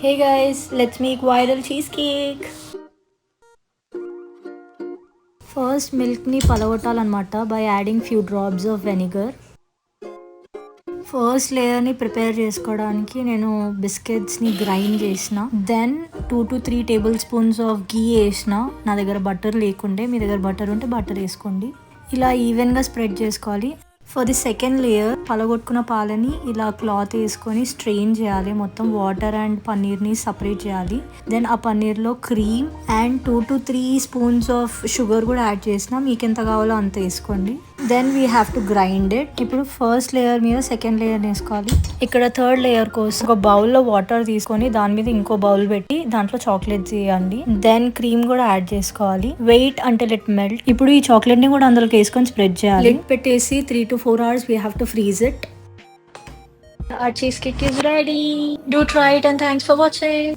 Hey guys, let's make viral cheesecake. First, milk ni పలగొట్టాలన్నమాట by adding few drops of vinegar. First లేయర్ని prepare చేసుకోవడానికి నేను బిస్కెట్స్ని grind చేసిన. Then 2 to 3 table spoons of ghee వేసిన. నా దగ్గర బటర్ లేకుండే, మీ దగ్గర బటర్ ఉంటే బటర్ వేసుకోండి. ఇలా ఈవెన్గా స్ప్రెడ్ చేసుకోవాలి. ఫర్ ది సెకండ్ లేయర్ పలగొట్టుకున్న పాలని ఇలా క్లాత్ వేసుకొని స్ట్రెయిన్ చేయాలి. మొత్తం వాటర్ అండ్ పన్నీర్ని సపరేట్ చేయాలి. దెన్ ఆ పన్నీర్లో cream and 2 to 3 spoons of sugar కూడా యాడ్ చేసిన. మీకు ఎంత కావాలో అంత వేసుకోండి. Then we have to grind it. ఇప్పుడు ఫస్ట్ లేయర్ మీద సెకండ్ లేయర్ వేసుకోవాలి. ఇక్కడ థర్డ్ లేయర్ కోసం ఒక బౌల్లో వాటర్ తీసుకొని దాని మీద ఇంకో బౌల్ పెట్టి దాంట్లో చాక్లెట్స్ వేయండి. దెన్ క్రీమ్ కూడా యాడ్ చేసుకోవాలి. Wait until it melt. ఇప్పుడు ఈ చాక్లెట్ ని కూడా అందులోకి వేసుకొని స్ప్రెడ్ చేయాలి. లిడ్ పెట్టేసి 3 to 4 hours we have to freeze it. Our cheesecake is ready. Do try it and thanks for watching.